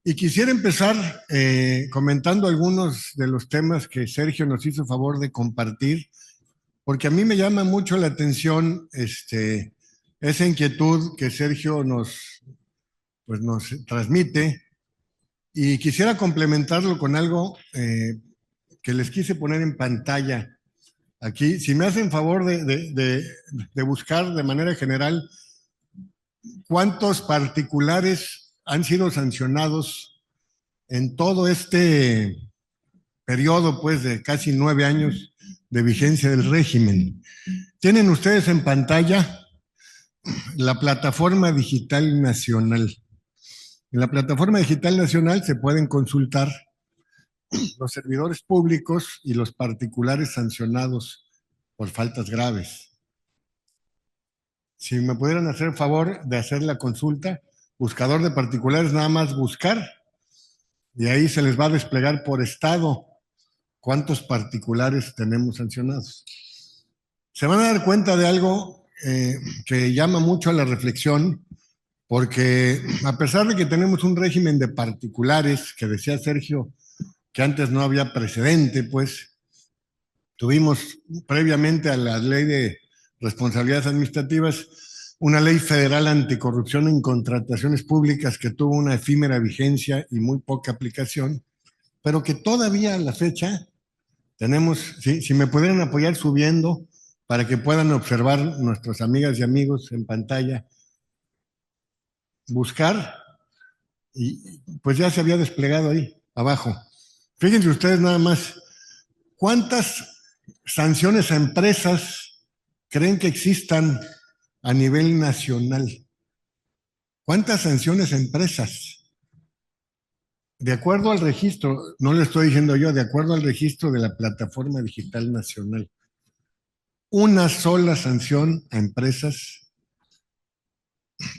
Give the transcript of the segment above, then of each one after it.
Y quisiera empezar comentando algunos de los temas que Sergio nos hizo favor de compartir, porque a mí me llama mucho la atención esa inquietud que Sergio nos transmite, y quisiera complementarlo con algo que les quise poner en pantalla. Aquí, si me hacen favor de buscar de manera general cuántos particulares han sido sancionados en todo este periodo, pues, de casi 9 años de vigencia del régimen. Tienen ustedes en pantalla la plataforma digital nacional. En la plataforma digital nacional se pueden consultar los servidores públicos y los particulares sancionados por faltas graves. Si me pudieran hacer el favor de hacer la consulta, buscador de particulares, nada más buscar, y ahí se les va a desplegar por estado cuántos particulares tenemos sancionados. Se van a dar cuenta de algo que llama mucho a la reflexión, porque a pesar de que tenemos un régimen de particulares, que decía Sergio que antes no había precedente, pues tuvimos previamente a la ley de responsabilidades administrativas una ley federal anticorrupción en contrataciones públicas que tuvo una efímera vigencia y muy poca aplicación, pero que todavía a la fecha tenemos, si me pudieran apoyar subiendo para que puedan observar nuestras amigas y amigos en pantalla, buscar, y pues ya se había desplegado ahí abajo. Fíjense ustedes nada más, ¿cuántas sanciones a empresas creen que existan a nivel nacional? ¿Cuántas sanciones a empresas? De acuerdo al registro, no lo estoy diciendo yo, de acuerdo al registro de la Plataforma Digital Nacional, una sola sanción a empresas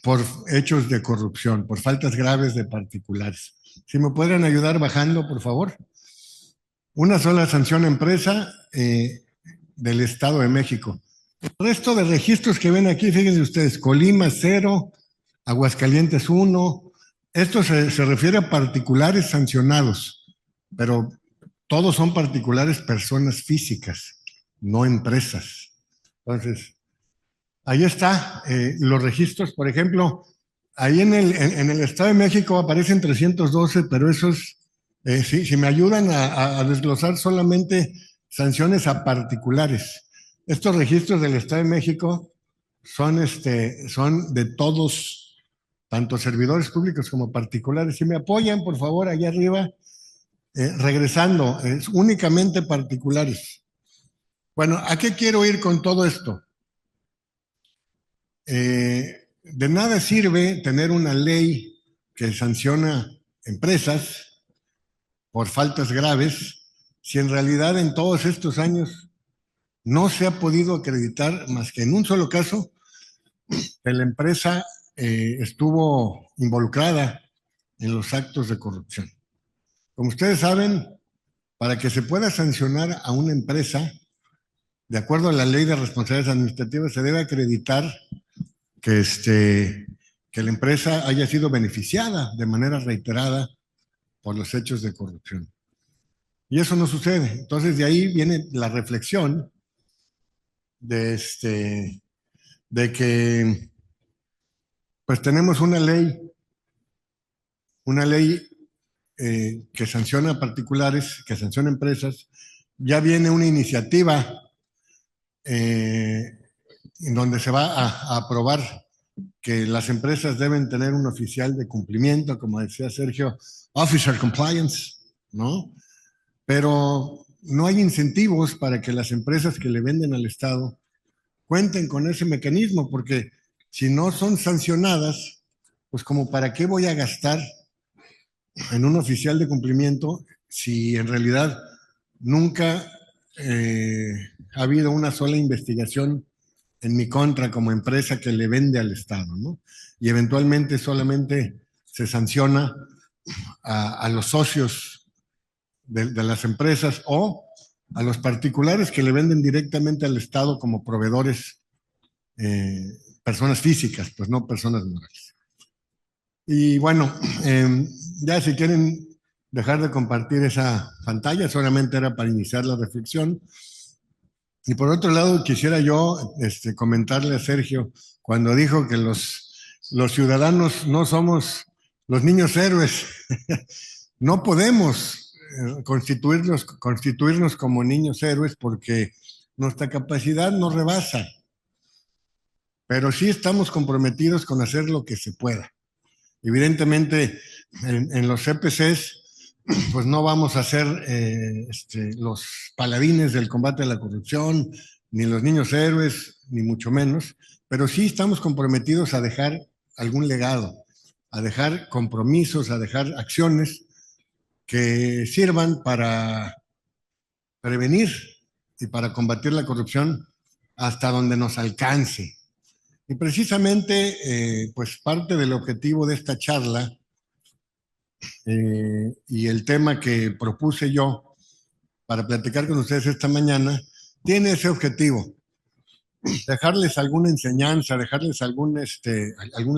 por hechos de corrupción, por faltas graves de particulares. Si me podrían ayudar bajando, por favor. Una sola sanción a empresa del Estado de México. El resto de registros que ven aquí, fíjense ustedes, Colima 0, Aguascalientes 1. Esto se refiere a particulares sancionados, pero todos son particulares personas físicas, no empresas. Entonces, ahí está, los registros, por ejemplo, ahí en el Estado de México aparecen 312, pero esos, si me ayudan a desglosar solamente sanciones a particulares. Estos registros del Estado de México son de todos, tanto servidores públicos como particulares. Si me apoyan, por favor, allá arriba, regresando, es únicamente particulares. Bueno, ¿a qué quiero ir con todo esto? De nada sirve tener una ley que sanciona empresas por faltas graves si en realidad en todos estos años no se ha podido acreditar más que en un solo caso que la empresa estuvo involucrada en los actos de corrupción. Como ustedes saben, para que se pueda sancionar a una empresa, de acuerdo a la ley de responsabilidades administrativas, se debe acreditar que la empresa haya sido beneficiada de manera reiterada por los hechos de corrupción. Y eso no sucede. Entonces, de ahí viene la reflexión de que pues tenemos una ley que sanciona particulares, que sanciona empresas. Ya viene una iniciativa en donde se va a aprobar que las empresas deben tener un oficial de cumplimiento, como decía Sergio, Officer Compliance, ¿no? Pero no hay incentivos para que las empresas que le venden al Estado cuenten con ese mecanismo, porque si no son sancionadas, pues como para qué voy a gastar en un oficial de cumplimiento si en realidad nunca ha habido una sola investigación en mi contra como empresa que le vende al Estado, ¿no? Y eventualmente solamente se sanciona a los socios de las empresas o a los particulares que le venden directamente al Estado como proveedores, personas físicas, pues no personas morales. Y bueno, Ya si quieren dejar de compartir esa pantalla, solamente era para iniciar la reflexión. Y por otro lado, quisiera yo comentarle a Sergio, cuando dijo que los ciudadanos no somos los niños héroes, no podemos constituirnos como niños héroes porque nuestra capacidad nos rebasa, pero sí estamos comprometidos con hacer lo que se pueda. Evidentemente, en los CPCs, pues no vamos a ser los paladines del combate a la corrupción, ni los niños héroes, ni mucho menos, pero sí estamos comprometidos a dejar algún legado, a dejar compromisos, a dejar acciones que sirvan para prevenir y para combatir la corrupción hasta donde nos alcance. Y precisamente, pues parte del objetivo de esta charla y el tema que propuse yo para platicar con ustedes esta mañana tiene ese objetivo, dejarles alguna enseñanza, dejarles algún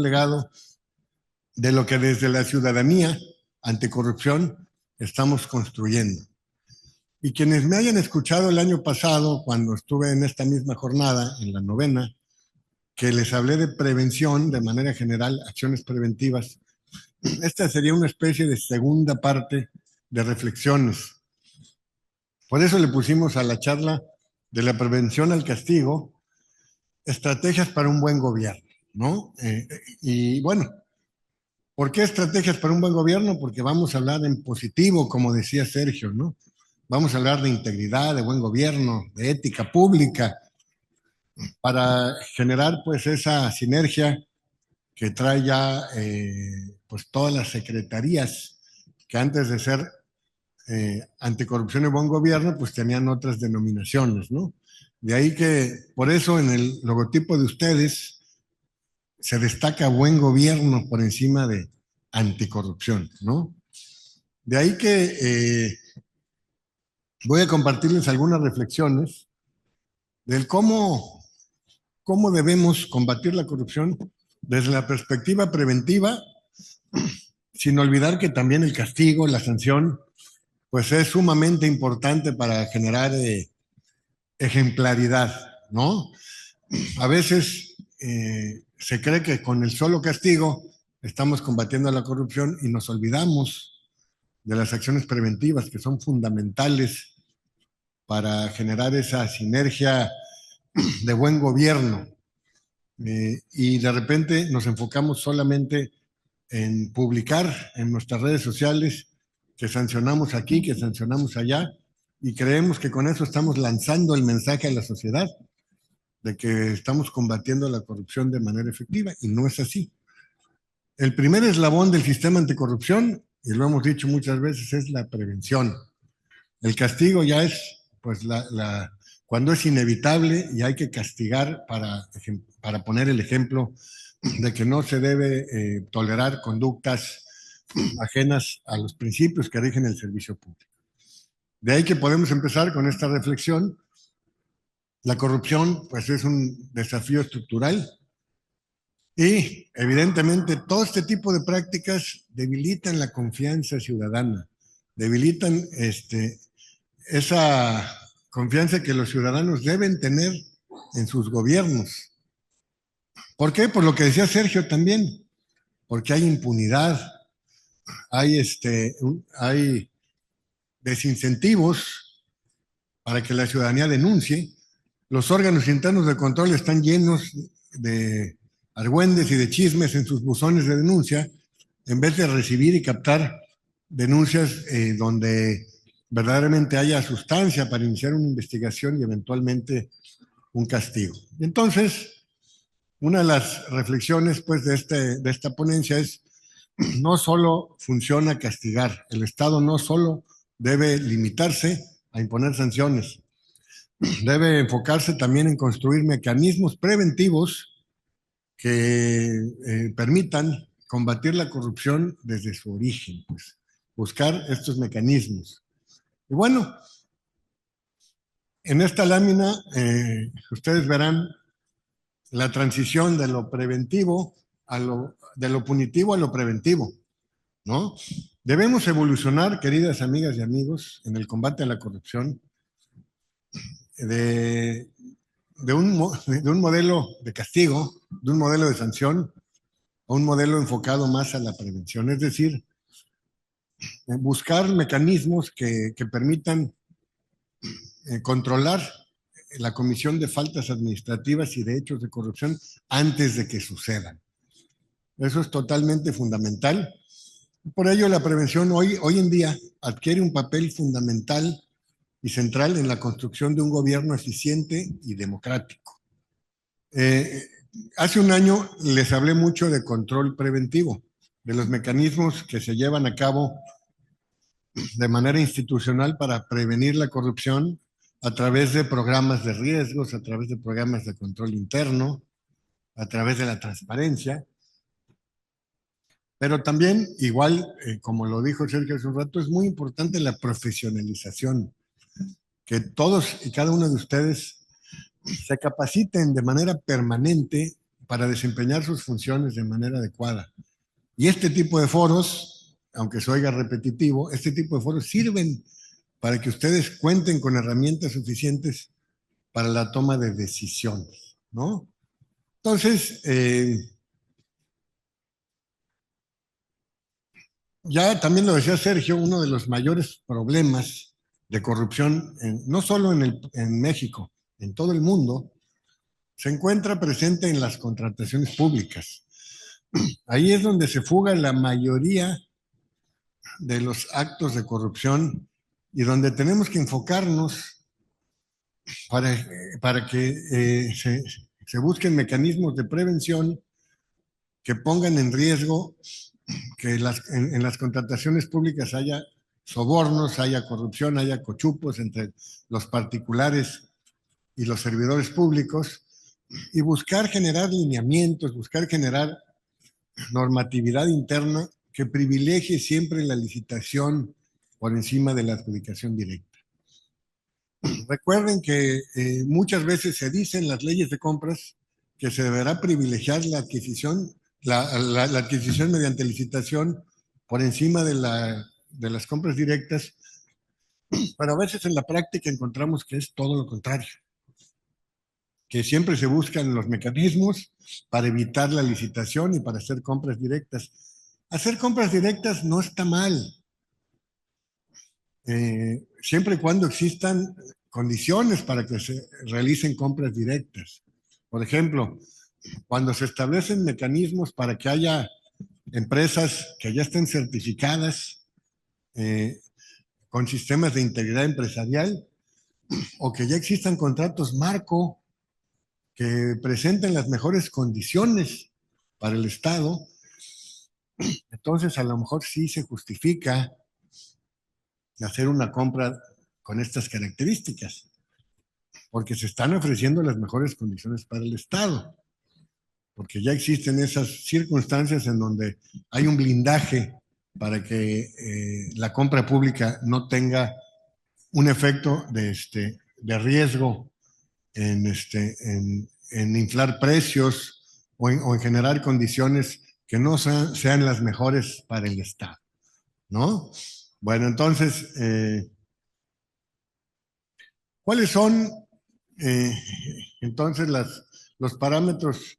legado de lo que desde la ciudadanía anticorrupción estamos construyendo. Y quienes me hayan escuchado el año pasado, cuando estuve en esta misma jornada, en la novena, que les hablé de prevención de manera general, acciones preventivas, esta sería una especie de segunda parte de reflexiones. Por eso le pusimos a la charla de la prevención al castigo, estrategias para un buen gobierno, ¿no? Y bueno, ¿por qué estrategias para un buen gobierno? Porque vamos a hablar en positivo, como decía Sergio, ¿no? Vamos a hablar de integridad, de buen gobierno, de ética pública, para generar pues esa sinergia que trae ya pues todas las secretarías que antes de ser anticorrupción y buen gobierno pues tenían otras denominaciones, ¿no? De ahí que por eso en el logotipo de ustedes se destaca buen gobierno por encima de anticorrupción, ¿no? De ahí que voy a compartirles algunas reflexiones del cómo debemos combatir la corrupción desde la perspectiva preventiva, sin olvidar que también el castigo, la sanción, pues es sumamente importante para generar ejemplaridad, ¿no? A veces se cree que con el solo castigo estamos combatiendo la corrupción y nos olvidamos de las acciones preventivas que son fundamentales para generar esa sinergia de buen gobierno. Y de repente nos enfocamos solamente en publicar en nuestras redes sociales que sancionamos aquí, que sancionamos allá, y creemos que con eso estamos lanzando el mensaje a la sociedad de que estamos combatiendo la corrupción de manera efectiva, y no es así. El primer eslabón del sistema anticorrupción, y lo hemos dicho muchas veces, es la prevención. El castigo ya es, pues, cuando es inevitable y hay que castigar para poner el ejemplo de que no se debe tolerar conductas ajenas a los principios que rigen el servicio público. De ahí que podemos empezar con esta reflexión. La corrupción, pues, es un desafío estructural y, evidentemente, todo este tipo de prácticas debilitan la confianza ciudadana, debilitan esa confianza que los ciudadanos deben tener en sus gobiernos. ¿Por qué? Por lo que decía Sergio también, porque hay impunidad, hay desincentivos para que la ciudadanía denuncie. Los órganos internos de control están llenos de argüendes y de chismes en sus buzones de denuncia, en vez de recibir y captar denuncias donde verdaderamente haya sustancia para iniciar una investigación y eventualmente un castigo. Entonces, una de las reflexiones pues, de esta ponencia es, no solo funciona castigar, el Estado no solo debe limitarse a imponer sanciones, debe enfocarse también en construir mecanismos preventivos que permitan combatir la corrupción desde su origen, pues, buscar estos mecanismos. Y bueno, en esta lámina ustedes verán la transición de lo preventivo de lo punitivo a lo preventivo, ¿no? Debemos evolucionar, queridas amigas y amigos, en el combate a la corrupción de, de un modelo de castigo, de un modelo de sanción, a un modelo enfocado más a la prevención. Es decir, buscar mecanismos que permitan controlar la comisión de faltas administrativas y de hechos de corrupción antes de que sucedan. Eso es totalmente fundamental. Por ello, la prevención hoy en día adquiere un papel fundamental y central en la construcción de un gobierno eficiente y democrático. Hace un año les hablé mucho de control preventivo, de los mecanismos que se llevan a cabo de manera institucional para prevenir la corrupción a través de programas de riesgos, a través de programas de control interno, a través de la transparencia. Pero también, igual, como lo dijo Sergio hace un rato, es muy importante la profesionalización, que todos y cada uno de ustedes se capaciten de manera permanente para desempeñar sus funciones de manera adecuada. Y este tipo de foros, aunque se oiga repetitivo, este tipo de foros sirven para que ustedes cuenten con herramientas suficientes para la toma de decisiones, ¿no? Entonces, ya también lo decía Sergio, uno de los mayores problemas de corrupción, no solo en México, en todo el mundo, se encuentra presente en las contrataciones públicas. Ahí es donde se fuga la mayoría de los actos de corrupción y donde tenemos que enfocarnos para, para que se busquen mecanismos de prevención que pongan en riesgo que en las contrataciones públicas haya sobornos, haya corrupción, haya cochupos entre los particulares y los servidores públicos, y buscar generar lineamientos, buscar generar normatividad interna que privilegie siempre la licitación por encima de la adjudicación directa. Recuerden que muchas veces se dice en las leyes de compras que se deberá privilegiar la adquisición, la adquisición mediante licitación por encima de las compras directas, pero a veces en la práctica encontramos que es todo lo contrario, que siempre se buscan los mecanismos para evitar la licitación y para hacer compras directas. Hacer compras directas no está mal, siempre y cuando existan condiciones para que se realicen compras directas. Por ejemplo, cuando se establecen mecanismos para que haya empresas que ya estén certificadas con sistemas de integridad empresarial o que ya existan contratos marco que presenten las mejores condiciones para el Estado, entonces a lo mejor sí se justifica hacer una compra con estas características, porque se están ofreciendo las mejores condiciones para el Estado, porque ya existen esas circunstancias en donde hay un blindaje para que la compra pública no tenga un efecto de riesgo en inflar precios o en generar condiciones que no sean las mejores para el Estado, ¿no? Bueno, entonces, ¿cuáles son eh, entonces los parámetros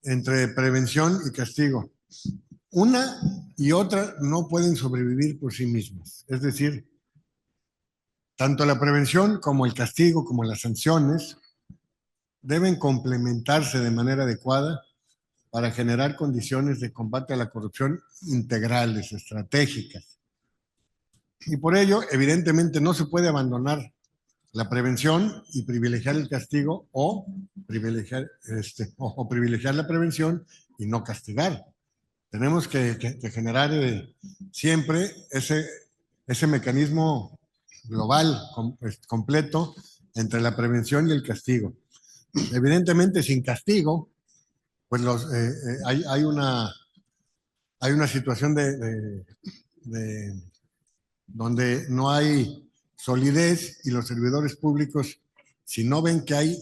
entre prevención y castigo? Una y otra no pueden sobrevivir por sí mismas. Es decir, tanto la prevención como el castigo, como las sanciones, deben complementarse de manera adecuada para generar condiciones de combate a la corrupción integrales, estratégicas. Y por ello, evidentemente, no se puede abandonar la prevención y privilegiar el castigo o privilegiar la prevención y no castigar. Tenemos que generar siempre ese mecanismo global, completo, entre la prevención y el castigo. Evidentemente, sin castigo, pues hay una situación de donde no hay solidez y los servidores públicos, si no ven que hay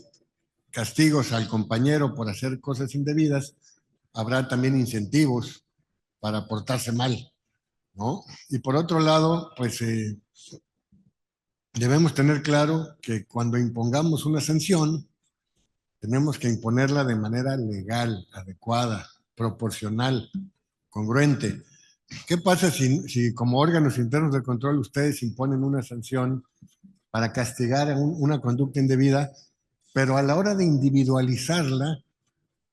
castigos al compañero por hacer cosas indebidas, habrá también incentivos para portarse mal. ¿no? Y por otro lado, pues debemos tener claro que cuando impongamos una sanción, tenemos que imponerla de manera legal, adecuada, proporcional, congruente. ¿Qué pasa si como órganos internos de control ustedes imponen una sanción para castigar una conducta indebida, pero a la hora de individualizarla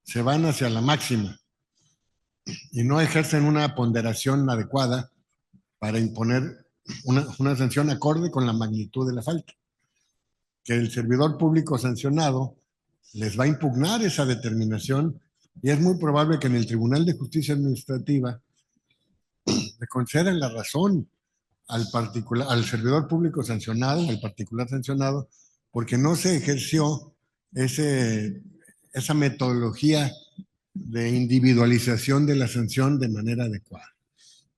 se van hacia la máxima y no ejercen una ponderación adecuada para imponer una sanción acorde con la magnitud de la falta? Que el servidor público sancionado les va a impugnar esa determinación y es muy probable que en el Tribunal de Justicia Administrativa le concedan la razón al servidor público sancionado, al particular sancionado, porque no se ejerció esa metodología de individualización de la sanción de manera adecuada.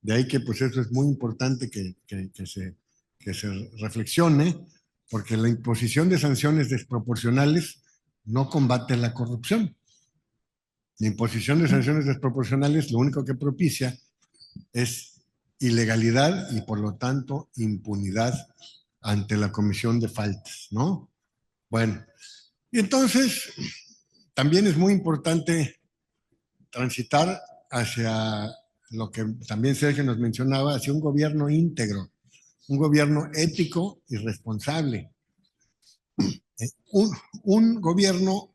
De ahí que pues eso es muy importante que se reflexione, porque la imposición de sanciones desproporcionales no combate la corrupción. La imposición de sanciones desproporcionales lo único que propicia es ilegalidad y por lo tanto impunidad ante la comisión de faltas, ¿no? Bueno, y entonces también es muy importante transitar hacia lo que también Sergio nos mencionaba, hacia un gobierno íntegro, un gobierno ético y responsable. Un gobierno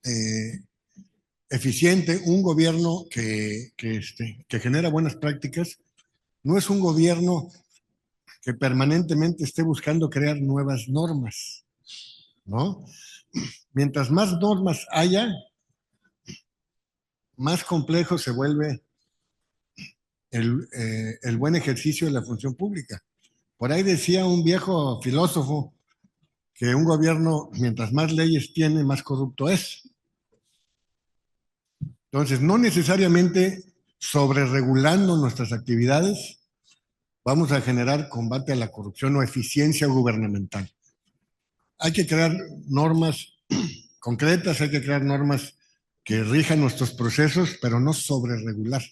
eficiente, un gobierno que genera buenas prácticas, no es un gobierno que permanentemente esté buscando crear nuevas normas, ¿no? Mientras más normas haya, más complejo se vuelve el buen ejercicio de la función pública. Por ahí decía un viejo filósofo que un gobierno, mientras más leyes tiene, más corrupto es. Entonces, no necesariamente sobreregulando nuestras actividades vamos a generar combate a la corrupción o eficiencia gubernamental. Hay que crear normas concretas, hay que crear normas que rijan nuestros procesos, pero no sobreregular.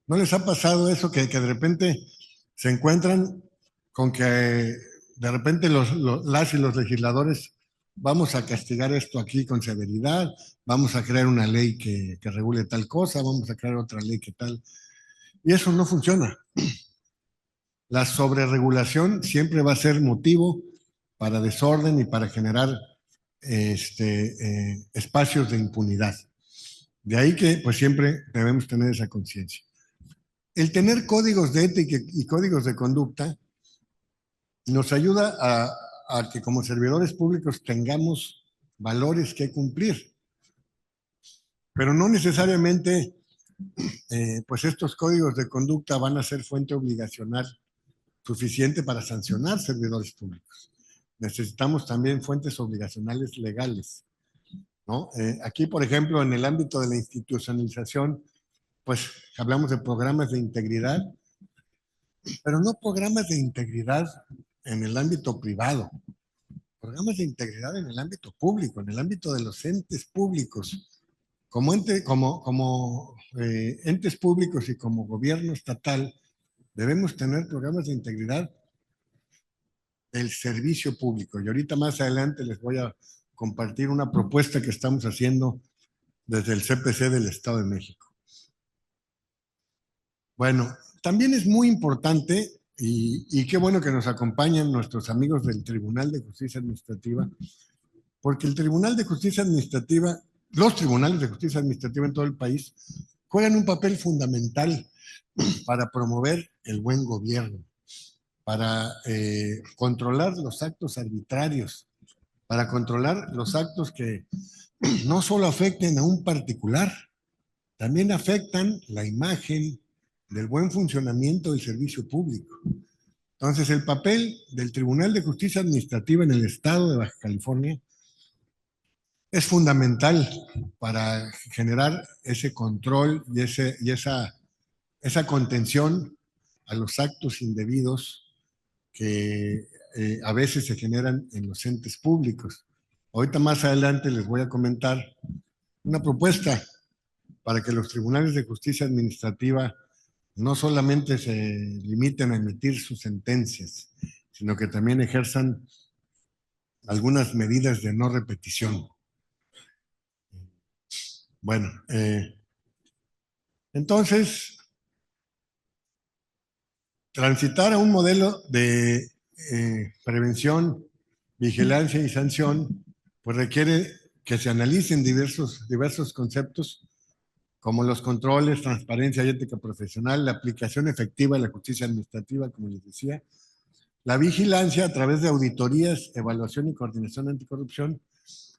¿No les ha pasado eso que de repente se encuentran con que de repente las y los legisladores vamos a castigar esto aquí con severidad, vamos a crear una ley que regule tal cosa, vamos a crear otra ley que tal? Y eso no funciona. La sobreregulación siempre va a ser motivo para desorden y para generar espacios de impunidad. De ahí que pues siempre debemos tener esa conciencia. El tener códigos de ética y códigos de conducta nos ayuda a que como servidores públicos tengamos valores que cumplir, pero no necesariamente pues estos códigos de conducta van a ser fuente obligacional suficiente para sancionar servidores públicos. Necesitamos también fuentes obligacionales legales, ¿no? Aquí, por ejemplo, en el ámbito de la institucionalización, pues hablamos de programas de integridad, pero no programas de integridad en el ámbito privado, programas de integridad en el ámbito público, en el ámbito de los entes públicos. Como entes públicos y como gobierno estatal, debemos tener programas de integridad del servicio público. Y ahorita más adelante les voy a compartir una propuesta que estamos haciendo desde el CPC del Estado de México. Bueno, también es muy importante, y qué bueno que nos acompañan nuestros amigos del Tribunal de Justicia Administrativa, porque el Tribunal de Justicia Administrativa, los tribunales de justicia administrativa en todo el país, juegan un papel fundamental para promover el buen gobierno, para controlar los actos arbitrarios, para controlar los actos que no solo afecten a un particular, también afectan la imagen del buen funcionamiento del servicio público. Entonces, el papel del Tribunal de Justicia Administrativa en el estado de Baja California es fundamental para generar ese control y esa contención a los actos indebidos que a veces se generan en los entes públicos. Ahorita más adelante les voy a comentar una propuesta para que los tribunales de justicia administrativa no solamente se limiten a emitir sus sentencias, sino que también ejerzan algunas medidas de no repetición. Bueno, entonces, transitar a un modelo de prevención, vigilancia y sanción, pues requiere que se analicen diversos conceptos como los controles, transparencia y ética profesional, la aplicación efectiva de la justicia administrativa, como les decía, la vigilancia a través de auditorías, evaluación y coordinación anticorrupción,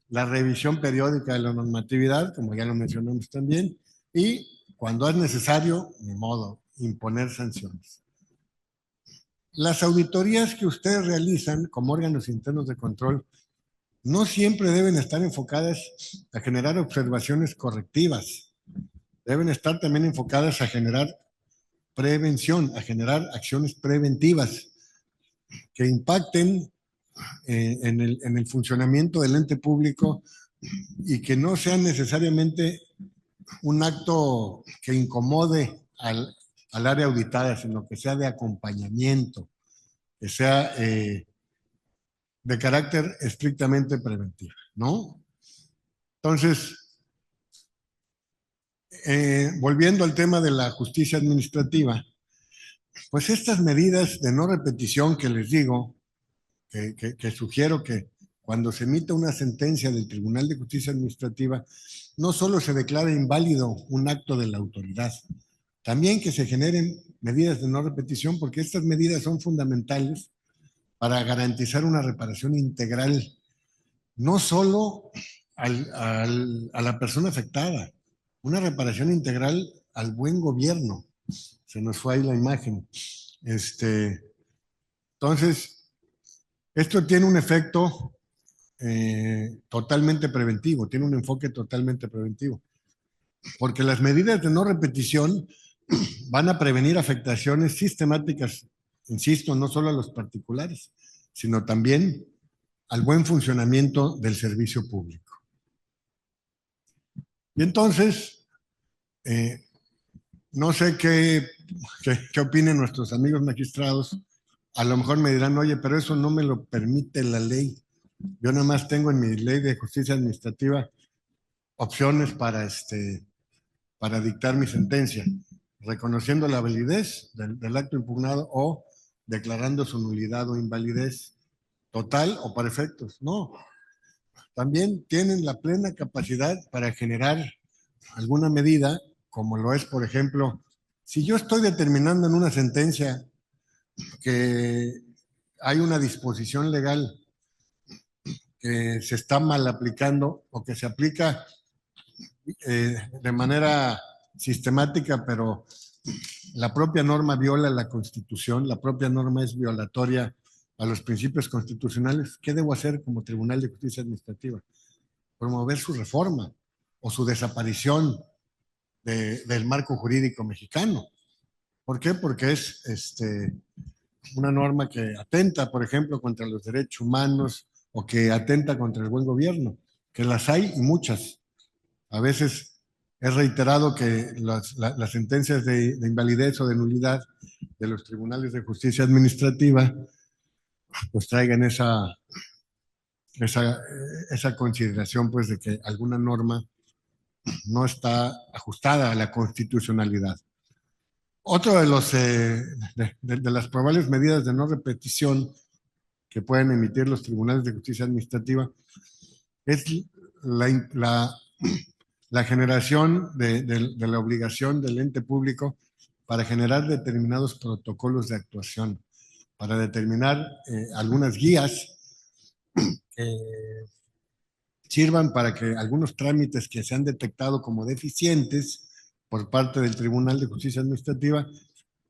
la revisión periódica de la normatividad, como ya lo mencionamos también, y cuando es necesario, ni modo, imponer sanciones. Las auditorías que ustedes realizan como órganos internos de control no siempre deben estar enfocadas a generar observaciones correctivas, deben estar también enfocadas a generar prevención, a generar acciones preventivas que impacten en el funcionamiento del ente público y que no sean necesariamente un acto que incomode al área auditada, sino que sea de acompañamiento, que sea de carácter estrictamente preventivo, ¿no? Entonces, volviendo al tema de la justicia administrativa, pues estas medidas de no repetición que les digo, que sugiero que cuando se emita una sentencia del Tribunal de Justicia Administrativa, no solo se declara inválido un acto de la autoridad, también que se generen medidas de no repetición, porque estas medidas son fundamentales para garantizar una reparación integral, no solo a la persona afectada, una reparación integral al buen gobierno. Se nos fue ahí la imagen. Entonces, esto tiene un efecto totalmente preventivo, tiene un enfoque totalmente preventivo, porque las medidas de no repetición van a prevenir afectaciones sistemáticas, insisto, no solo a los particulares, sino también al buen funcionamiento del servicio público. Y entonces, eh, no sé qué opinen nuestros amigos magistrados. A lo mejor me dirán, oye, pero eso no me lo permite la ley. Yo nada más tengo en mi ley de justicia administrativa opciones para dictar mi sentencia, reconociendo la validez del acto impugnado o declarando su nulidad o invalidez total o para efectos. No, también tienen la plena capacidad para generar alguna medida, como lo es, por ejemplo, si yo estoy determinando en una sentencia que hay una disposición legal que se está mal aplicando o que se aplica de manera sistemática, pero la propia norma viola la Constitución, la propia norma es violatoria a los principios constitucionales, ¿qué debo hacer como Tribunal de Justicia Administrativa? Promover su reforma o su desaparición del marco jurídico mexicano. ¿Por qué? Porque es una norma que atenta, por ejemplo, contra los derechos humanos o que atenta contra el buen gobierno, que las hay y muchas. A veces es reiterado que las sentencias de invalidez o de nulidad de los tribunales de justicia administrativa pues traigan esa, esa consideración pues de que alguna norma no está ajustada a la constitucionalidad. Otro de de las probables medidas de no repetición que pueden emitir los tribunales de justicia administrativa es la, la, la generación de la obligación del ente público para generar determinados protocolos de actuación, para determinar algunas guías que sirvan para que algunos trámites que se han detectado como deficientes por parte del Tribunal de Justicia Administrativa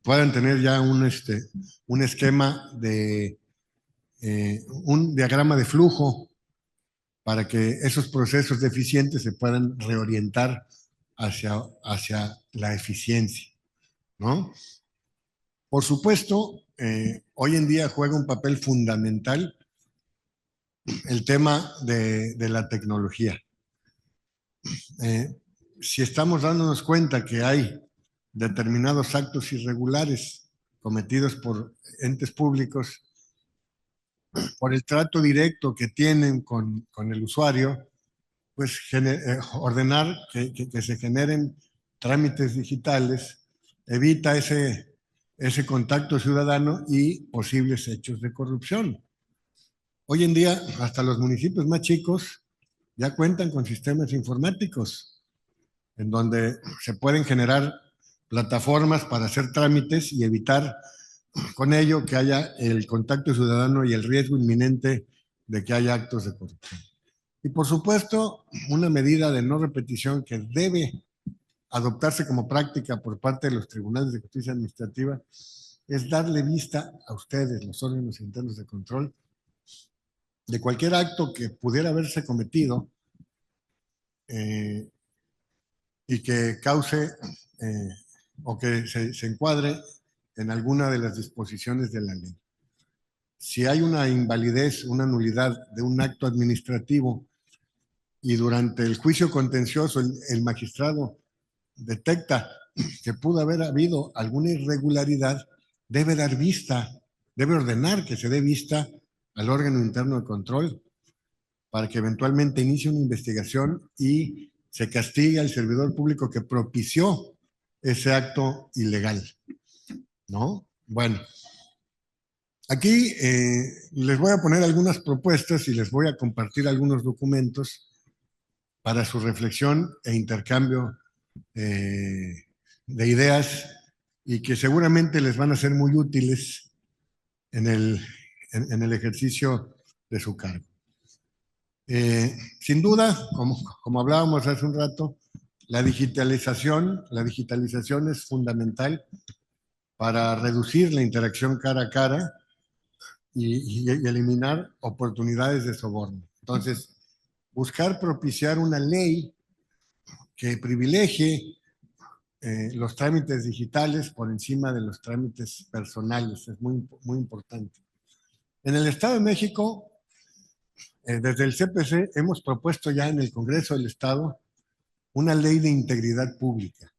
puedan tener ya un esquema de un diagrama de flujo para que esos procesos deficientes se puedan reorientar hacia la eficiencia, ¿no? Por supuesto, hoy en día juega un papel fundamental el tema de la tecnología. Si estamos dándonos cuenta que hay determinados actos irregulares cometidos por entes públicos, por el trato directo que tienen con el usuario, pues ordenar que se generen trámites digitales, evita ese contacto ciudadano y posibles hechos de corrupción. Hoy en día, hasta los municipios más chicos ya cuentan con sistemas informáticos en donde se pueden generar plataformas para hacer trámites y evitar con ello que haya el contacto ciudadano y el riesgo inminente de que haya actos de corrupción. Y por supuesto, una medida de no repetición que debe adoptarse como práctica por parte de los tribunales de justicia administrativa es darle vista a ustedes, los órganos internos de control, de cualquier acto que pudiera haberse cometido y que cause o que se encuadre en alguna de las disposiciones de la ley. Si hay una invalidez, una nulidad de un acto administrativo y durante el juicio contencioso el magistrado detecta que pudo haber habido alguna irregularidad, debe dar vista, debe ordenar que se dé vista al órgano interno de control para que eventualmente inicie una investigación y se castigue al servidor público que propició ese acto ilegal, ¿no? Bueno, aquí les voy a poner algunas propuestas y les voy a compartir algunos documentos para su reflexión e intercambio de ideas y que seguramente les van a ser muy útiles en el ejercicio de su cargo. Sin duda, como hablábamos hace un rato, la digitalización es fundamental para reducir la interacción cara a cara y eliminar oportunidades de soborno. Entonces, buscar propiciar una ley que privilegie los trámites digitales por encima de los trámites personales es muy, muy importante. En el Estado de México, desde el CPC hemos propuesto ya en el Congreso del Estado una ley de integridad pública.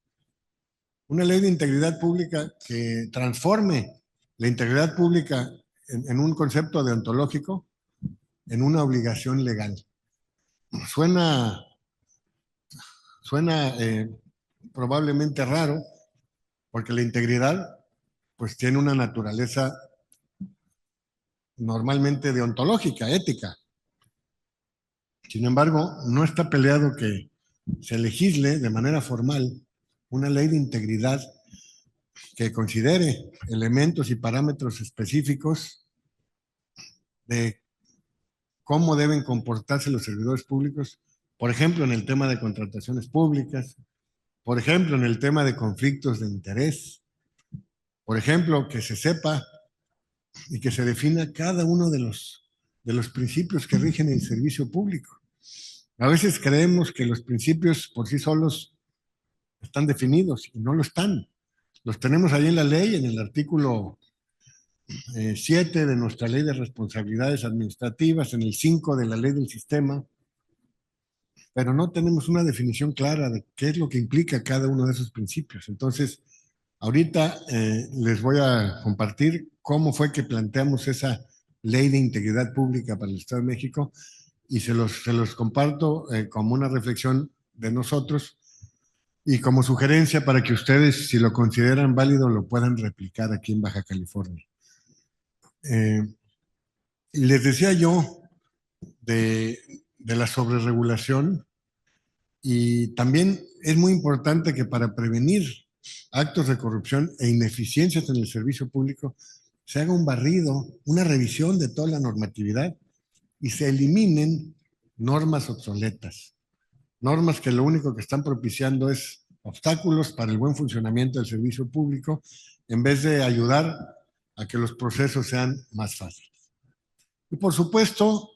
Una ley de integridad pública que transforme la integridad pública en un concepto deontológico en una obligación legal. Suena probablemente raro, porque la integridad pues tiene una naturaleza normalmente deontológica, ética. Sin embargo, no está peleado que se legisle de manera formal una ley de integridad que considere elementos y parámetros específicos de cómo deben comportarse los servidores públicos, por ejemplo, en el tema de contrataciones públicas, por ejemplo, en el tema de conflictos de interés, por ejemplo, que se sepa y que se defina cada uno de los principios que rigen el servicio público. A veces creemos que los principios por sí solos están definidos y no lo están. Los tenemos ahí en la ley, en el artículo 7 de nuestra ley de responsabilidades administrativas, en el 5 de la ley del sistema, pero no tenemos una definición clara de qué es lo que implica cada uno de esos principios. Entonces, ahorita les voy a compartir cómo fue que planteamos esa ley de integridad pública para el Estado de México y se los comparto como una reflexión de nosotros y como sugerencia para que ustedes, si lo consideran válido, lo puedan replicar aquí en Baja California. Les decía yo de la sobreregulación y también es muy importante que para prevenir actos de corrupción e ineficiencias en el servicio público se haga un barrido, una revisión de toda la normatividad y se eliminen normas obsoletas, normas que lo único que están propiciando es obstáculos para el buen funcionamiento del servicio público en vez de ayudar a que los procesos sean más fáciles. Y por supuesto,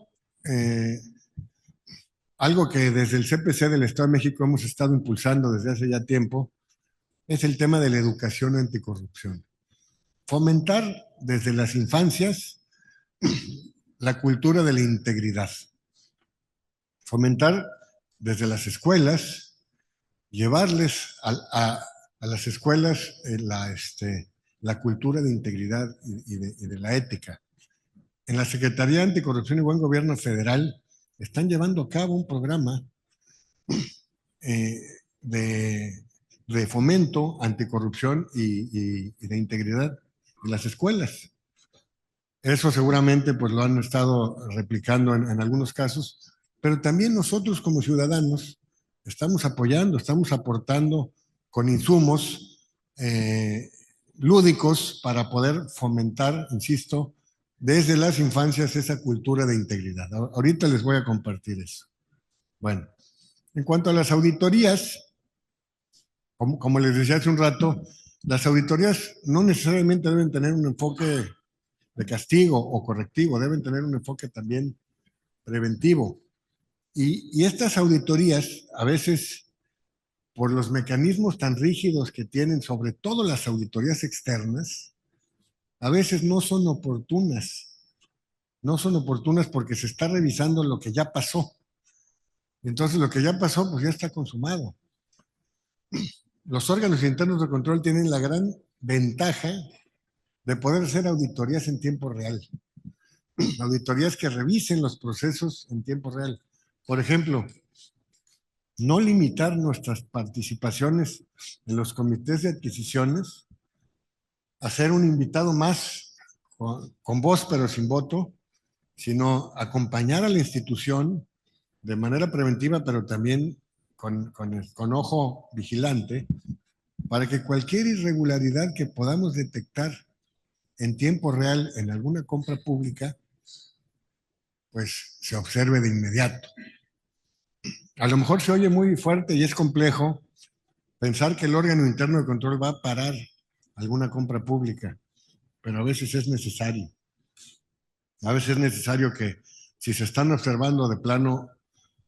algo que desde el CPC del Estado de México hemos estado impulsando desde hace ya tiempo es el tema de la educación anticorrupción. Fomentar desde las infancias la cultura de la integridad. Fomentar desde las escuelas, llevarles al a las escuelas la cultura de integridad y de la ética. En la Secretaría Anticorrupción y Buen Gobierno Federal están llevando a cabo un programa eh, de, de fomento anticorrupción y de integridad en las escuelas. Eso seguramente pues lo han estado replicando en algunos casos, pero también nosotros como ciudadanos estamos apoyando, estamos aportando con insumos lúdicos para poder fomentar, insisto, desde las infancias esa cultura de integridad. Ahorita les voy a compartir eso. Bueno, en cuanto a las auditorías, como les decía hace un rato, las auditorías no necesariamente deben tener un enfoque de castigo o correctivo, deben tener un enfoque también preventivo. Y estas auditorías, a veces, por los mecanismos tan rígidos que tienen, sobre todo las auditorías externas, a veces no son oportunas. No son oportunas porque se está revisando lo que ya pasó. Entonces, lo que ya pasó, pues ya está consumado. Los órganos internos de control tienen la gran ventaja de poder hacer auditorías en tiempo real. Auditorías que revisen los procesos en tiempo real. Por ejemplo, no limitar nuestras participaciones en los comités de adquisiciones a ser un invitado más con voz pero sin voto, sino acompañar a la institución de manera preventiva, pero también con ojo vigilante, para que cualquier irregularidad que podamos detectar en tiempo real en alguna compra pública, pues se observe de inmediato. A lo mejor se oye muy fuerte y es complejo pensar que el órgano interno de control va a parar alguna compra pública, pero a veces es necesario. A veces es necesario que si se están observando de plano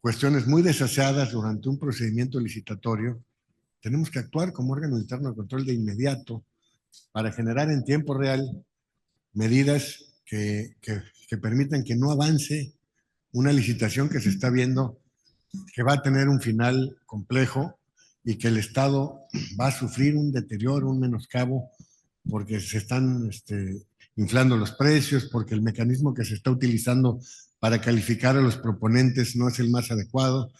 cuestiones muy desaseadas durante un procedimiento licitatorio, tenemos que actuar como órgano interno de control de inmediato para generar en tiempo real medidas que permitan que no avance una licitación que se está viendo que va a tener un final complejo y que el Estado va a sufrir un deterioro, un menoscabo, porque se están inflando los precios, porque el mecanismo que se está utilizando para calificar a los proponentes no es el más adecuado.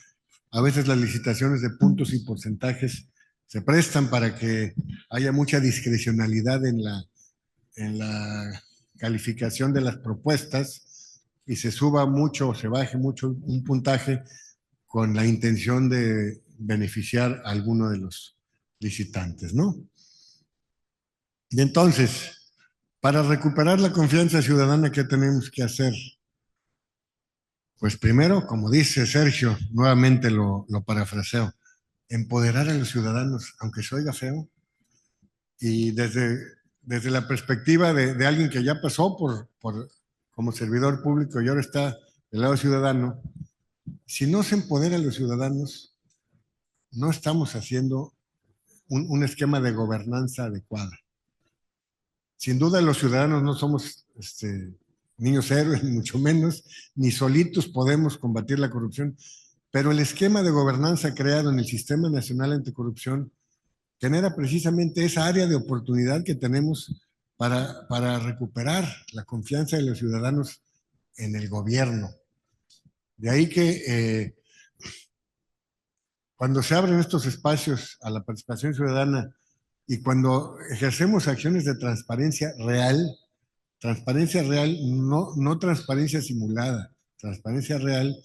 A veces las licitaciones de puntos y porcentajes se prestan para que haya mucha discrecionalidad en la calificación de las propuestas y se suba mucho o se baje mucho un puntaje con la intención de beneficiar a alguno de los licitantes, ¿no? Y entonces, para recuperar la confianza ciudadana, ¿qué tenemos que hacer? Pues primero, como dice Sergio, nuevamente lo parafraseo, empoderar a los ciudadanos, aunque se oiga feo, y desde la perspectiva de alguien que ya pasó como servidor público y ahora está del lado ciudadano, si no se empodera a los ciudadanos, no estamos haciendo un esquema de gobernanza adecuada. Sin duda los ciudadanos no somos niños héroes, ni mucho menos, ni solitos podemos combatir la corrupción, pero el esquema de gobernanza creado en el Sistema Nacional Anticorrupción genera precisamente esa área de oportunidad que tenemos para recuperar la confianza de los ciudadanos en el gobierno. De ahí que cuando se abren estos espacios a la participación ciudadana y cuando ejercemos acciones de transparencia real, no transparencia simulada, transparencia real,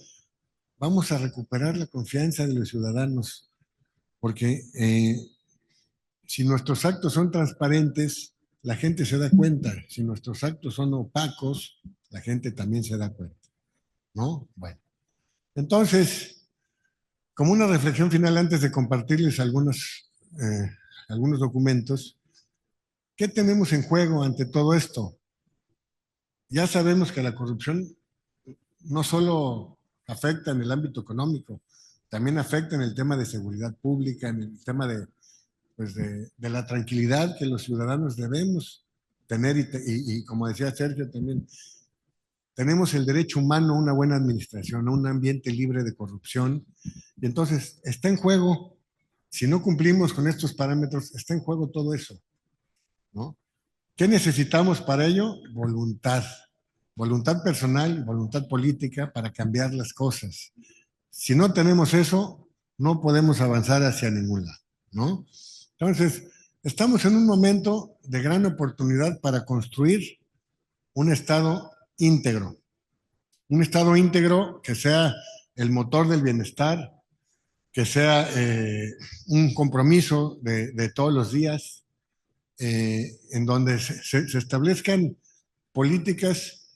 vamos a recuperar la confianza de los ciudadanos, porque si nuestros actos son transparentes, la gente se da cuenta. Si nuestros actos son opacos, la gente también se da cuenta, ¿no? Bueno, entonces, como una reflexión final antes de compartirles algunos documentos, ¿qué tenemos en juego ante todo esto? Ya sabemos que la corrupción no solo afecta en el ámbito económico, también afecta en el tema de seguridad pública, en el tema de la tranquilidad que los ciudadanos debemos tener y como decía Sergio también, tenemos el derecho humano a una buena administración, a un ambiente libre de corrupción. Y entonces está en juego Si no cumplimos con estos parámetros, está en juego todo eso, ¿no? ¿Qué necesitamos para ello? Voluntad. Voluntad personal, voluntad política para cambiar las cosas. Si no tenemos eso, no podemos avanzar hacia ningún lado, ¿no? Entonces, estamos en un momento de gran oportunidad para construir un Estado íntegro. Un Estado íntegro que sea el motor del bienestar, que sea un compromiso de todos los días, en donde se establezcan políticas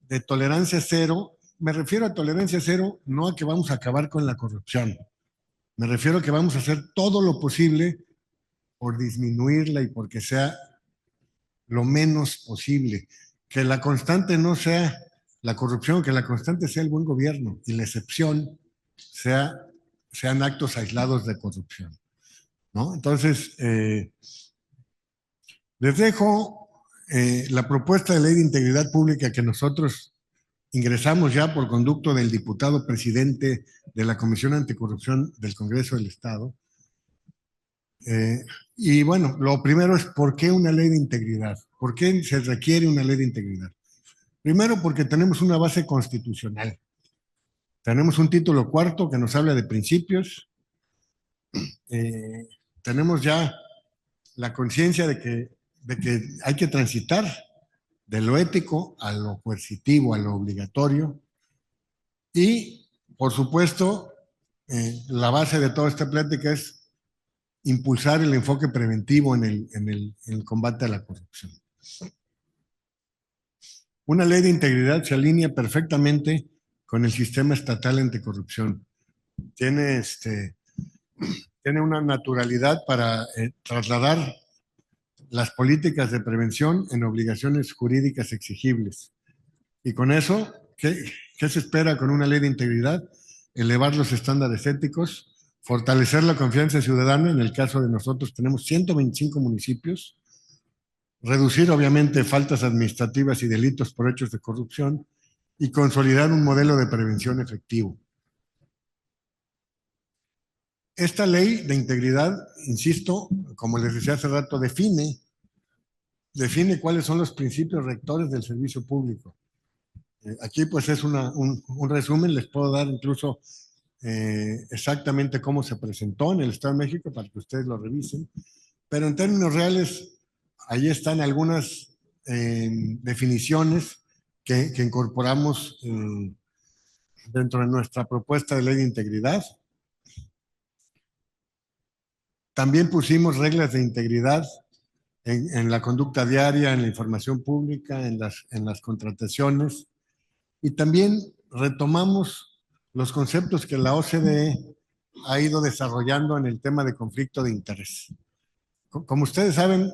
de tolerancia cero. Me refiero a tolerancia cero, no a que vamos a acabar con la corrupción. Me refiero a que vamos a hacer todo lo posible por disminuirla y porque sea lo menos posible. Que la constante no sea la corrupción, que la constante sea el buen gobierno y la excepción sean actos aislados de corrupción, ¿no? Entonces, les dejo la propuesta de ley de integridad pública que nosotros ingresamos ya por conducto del diputado presidente de la Comisión Anticorrupción del Congreso del Estado. Y bueno, lo primero es ¿por qué una ley de integridad? ¿Por qué se requiere una ley de integridad? Primero porque tenemos una base constitucional. Tenemos un título cuarto que nos habla de principios. Tenemos ya la conciencia de que hay que transitar de lo ético a lo coercitivo, a lo obligatorio. Y, por supuesto, la base de toda esta plática es impulsar el enfoque preventivo en el combate a la corrupción. Una ley de integridad se alinea perfectamente con el sistema estatal anticorrupción. Tiene una naturalidad para trasladar las políticas de prevención en obligaciones jurídicas exigibles. Y con eso, ¿qué se espera con una ley de integridad? Elevar los estándares éticos, fortalecer la confianza ciudadana. En el caso de nosotros tenemos 125 municipios, reducir obviamente faltas administrativas y delitos por hechos de corrupción y consolidar un modelo de prevención efectivo. Esta ley de integridad, insisto, como les decía hace rato, define cuáles son los principios rectores del servicio público. Aquí pues es un resumen, les puedo dar incluso exactamente cómo se presentó en el Estado de México para que ustedes lo revisen, pero en términos reales, ahí están algunas definiciones que incorporamos dentro de nuestra propuesta de ley de integridad. También pusimos reglas de integridad en la conducta diaria, en la información pública, en las contrataciones, y también retomamos los conceptos que la OCDE ha ido desarrollando en el tema de conflicto de interés. Como ustedes saben,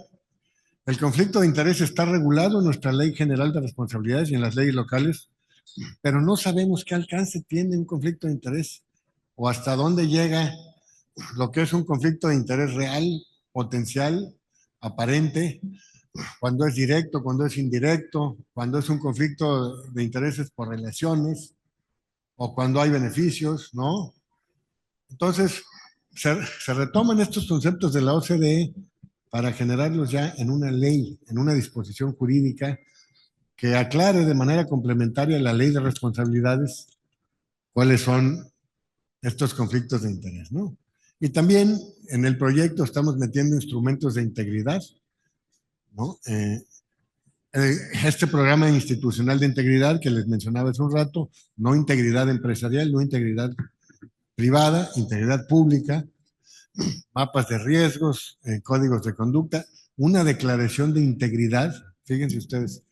el conflicto de interés está regulado en nuestra Ley General de Responsabilidades y en las leyes locales, pero no sabemos qué alcance tiene un conflicto de interés o hasta dónde llega lo que es un conflicto de interés real, potencial, aparente, cuando es directo, cuando es indirecto, cuando es un conflicto de intereses por relaciones o cuando hay beneficios, ¿no? Entonces, se retoman estos conceptos de la OCDE para generarlos ya en una ley, en una disposición jurídica que aclare de manera complementaria a la ley de responsabilidades cuáles son estos conflictos de interés, ¿no? Y también en el proyecto estamos metiendo instrumentos de integridad, ¿no? Este programa institucional de integridad que les mencionaba hace un rato, no integridad empresarial, no integridad privada, integridad pública, mapas de riesgos, códigos de conducta, una declaración de integridad. Fíjense ustedes,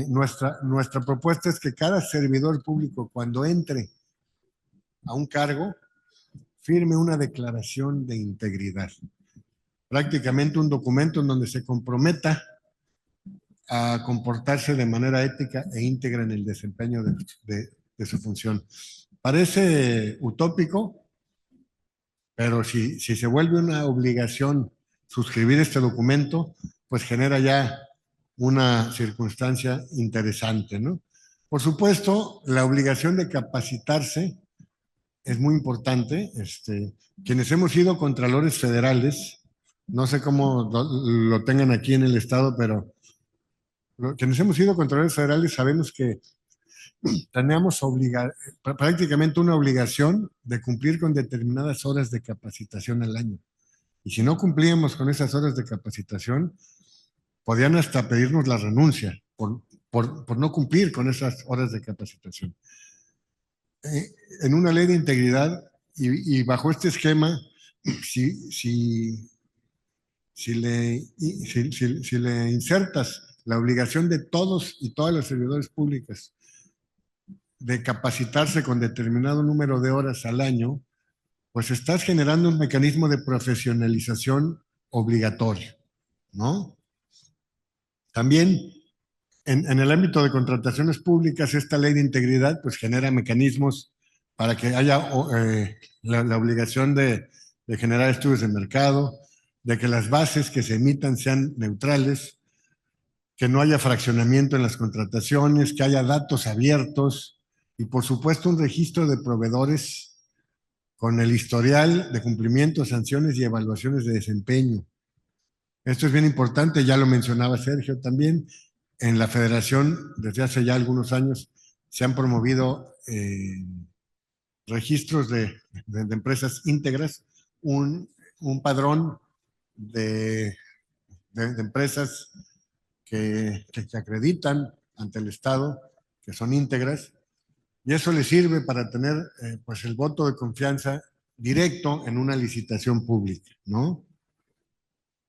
nuestra propuesta es que cada servidor público cuando entre a un cargo firme una declaración de integridad, prácticamente un documento en donde se comprometa a comportarse de manera ética e íntegra en el desempeño de su función. Parece utópico, pero si se vuelve una obligación suscribir este documento, pues genera ya una circunstancia interesante, ¿no? Por supuesto, la obligación de capacitarse es muy importante. Quienes hemos sido contralores federales, no sé cómo lo tengan aquí en el estado, pero quienes hemos sido contralores federales sabemos que teníamos prácticamente una obligación de cumplir con determinadas horas de capacitación al año. Y si no cumplíamos con esas horas de capacitación, podían hasta pedirnos la renuncia por no cumplir con esas horas de capacitación. En una ley de integridad y bajo este esquema, si, si, si le insertas la obligación de todos y todas las servidores públicas de capacitarse con determinado número de horas al año, pues estás generando un mecanismo de profesionalización obligatorio, ¿no? También en el ámbito de contrataciones públicas, esta ley de integridad pues genera mecanismos para que haya la obligación de generar estudios de mercado, de que las bases que se emitan sean neutrales, que no haya fraccionamiento en las contrataciones, que haya datos abiertos y por supuesto un registro de proveedores con el historial de cumplimiento, sanciones y evaluaciones de desempeño. Esto es bien importante, ya lo mencionaba Sergio también. En la federación, desde hace ya algunos años, se han promovido registros de empresas íntegras, un padrón de, de empresas que acreditan ante el Estado que son íntegras, y eso le sirve para tener pues el voto de confianza directo en una licitación pública, ¿no?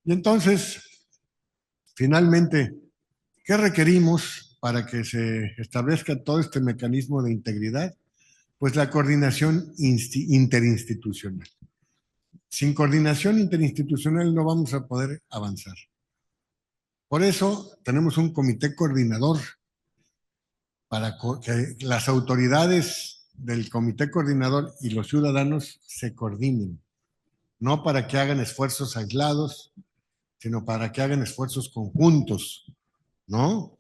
Y entonces, finalmente, ¿qué requerimos para que se establezca todo este mecanismo de integridad? Pues la coordinación interinstitucional. Sin coordinación interinstitucional no vamos a poder avanzar. Por eso tenemos un comité coordinador para que las autoridades del comité coordinador y los ciudadanos se coordinen, no para que hagan esfuerzos aislados, sino para que hagan esfuerzos conjuntos, ¿no?